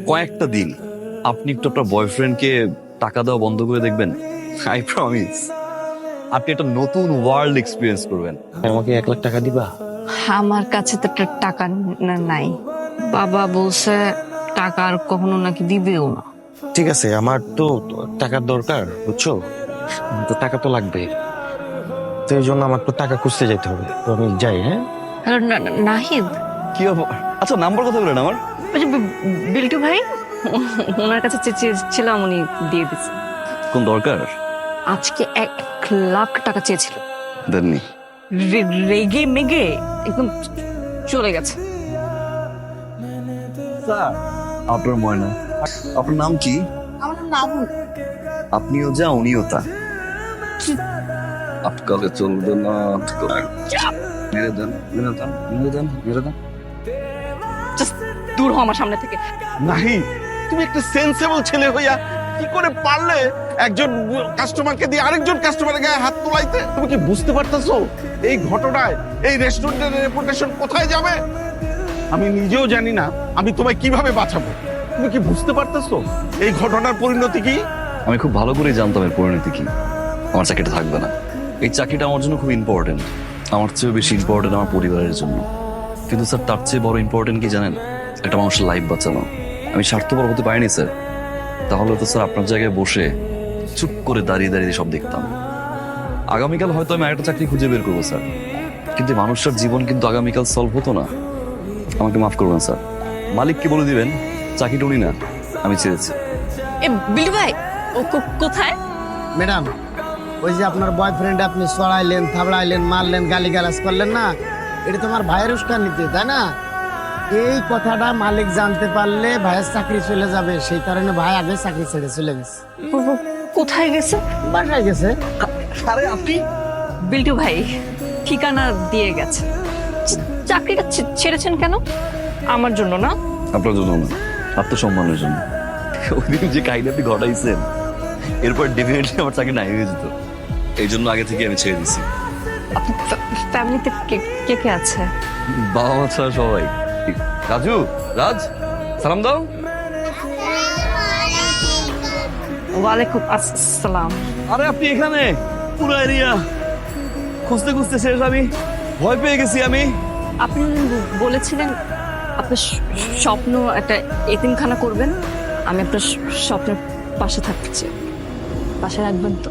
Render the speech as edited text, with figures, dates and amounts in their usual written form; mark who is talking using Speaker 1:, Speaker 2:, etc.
Speaker 1: কয়েকটা দিন আপনি একটু আপনার বয়ফ্রেন্ডকে টাকা দেওয়া বন্ধ করে দেখবেন, আই প্রমিস আপনি একটা নতুন ওয়ার্ল্ড এক্সপিরিয়েন্স করবেন।
Speaker 2: আমাকে 1 লাখ টাকা দিবা?
Speaker 3: আমার কাছে তো একটা টাকা নাই। বাবা বলছে টাকা আর কখনো নাকি দিবেও না।
Speaker 2: ঠিক আছে, আমার তো টাকার দরকার, বুঝছো? তো টাকা তো লাগবে, তো এই জন্য আমার তো টাকা খুঁজতে যেতে হবে। তো আমি যাই। হ্যাঁ,
Speaker 3: হ্যালো নাহিদ,
Speaker 1: কি ব্যাপার? আচ্ছা নাম্বার কথা বলেন আমার।
Speaker 3: ওই যে বিল্টু ভাই, ওনার কাছে চেয়েছিলাম, উনি দিয়ে দিচ্ছে।
Speaker 1: কোন দরকার?
Speaker 3: আজকে 1 লাখ টাকা চেয়েছিল,
Speaker 1: দেননি?
Speaker 3: রেগে মেগে একদম চলে গেছে।
Speaker 1: স্যার আপনার ময়না, আপনার নাম কি?
Speaker 3: আমার নাম
Speaker 1: আপনিও যা উনিও তা। আটকালে চলবে না, মেরে দেন মেরে দেন মেরে দেন মেরে দেন।
Speaker 3: জাস্ট দূর হ আমার সামনে থেকে।
Speaker 4: নাহি, তুমি একটা সেন্সেবল ছেলে হইয়া কি করে পারলে একজন কাস্টমারকে দিয়ে আরেকজন কাস্টমারের গায়ে হাত তোলাইতে? তুমি কি বুঝতে পারতেছো এই ঘটনায় এই রেস্টুরেন্টের রেপুটেশন কোথায় যাবে? আমি নিজেও জানি না আমি তোমায় কিভাবে বাঁচাবো। তুমি কি বুঝতে পারতেছো এই ঘটনার পরিণতি কি?
Speaker 1: আমি খুব ভালো করে জানতাম এর পরিণতি কি। আমার চাকরিটা থাকবে না। এই চাকরিটা আমার জন্য খুব ইম্পর্টেন্ট, আমার চেয়েও বেশি ইম্পর্টেন্ট আমার পরিবারের জন্য। কিন্তু স্যার তার চেয়ে বড় ইম্পর্টেন্ট কি জানেন? একটা মানুষের লাইফ বাঁচানো। আমি স্বার্থপর হতে পারিনি স্যার, তাহলে তো স্যার আপনার জায়গায় বসে চুপ করে দাঁড়িয়ে দাঁড়িয়ে সব দেখতাম। আগামীকাল হয়তো আমি আরেকটা চাকরি খুঁজে বের করবো স্যার, কিন্তু মানুষের জীবন কিন্তু আগামীকাল সলভ হতো না। আমাকে মাফ করবেন স্যার, মালিককে বলে দিবেন চাকরিটা উনি না, আমি ছেড়েছি।
Speaker 3: এ বিল্টু ভাই, ও কোথায়?
Speaker 5: ম্যাডাম, ওই যে আপনার বয়ফ্রেন্ড আপনি সরাইলেন, থাবড়াইলেন, মারলেন, গালিগালাজ করলেন না, এটা তোমার ভাইয়ের উস্কানিতে, তাই না? এই কথাটা মালিক জানতে পারলে ভাইয়ের চাকরি চলে যাবে, সেই কারণে ভাই আগে চাকরি ছেড়ে চলে গেছে।
Speaker 3: কোথায় গেছে?
Speaker 5: বাসায় গেছে।
Speaker 1: আরে আপনি?
Speaker 3: বিল্টু ভাই ঠিকানা দিয়ে গেছে। চাকরিটা ছেড়েছেন কেন? আমার জন্য না?
Speaker 1: আপনার জন্য না, আত্মসম্মানের জন্য। ওই দিন যে কাহিনী আপনি ঘটাইছেন, এরপর ডেফিনেটলি আমার চাকরি নাই হয়ে যেত। এই জন্য আগে থেকে আমি ছেড়ে দিছি।
Speaker 3: ফ্যামিলিতে কে কে আছে?
Speaker 1: বাবা মা ছাড়া সবাই। রাজু, রাজ, সালাম দাও।
Speaker 3: ওয়ালাইকুম আসসালাম।
Speaker 1: আরে আপনি এখানে? পুরো এরিয়া খুঁজতে খুঁজতে শেষ, আমি ভয় পেয়ে গেছি। আমি
Speaker 3: আপনি বলেছিলেন আপনার স্বপ্ন একটা এতিমখানা করবেন, আমি আপনার স্বপ্নের পাশে থাকতে চাই। পাশে রাখবেন তো?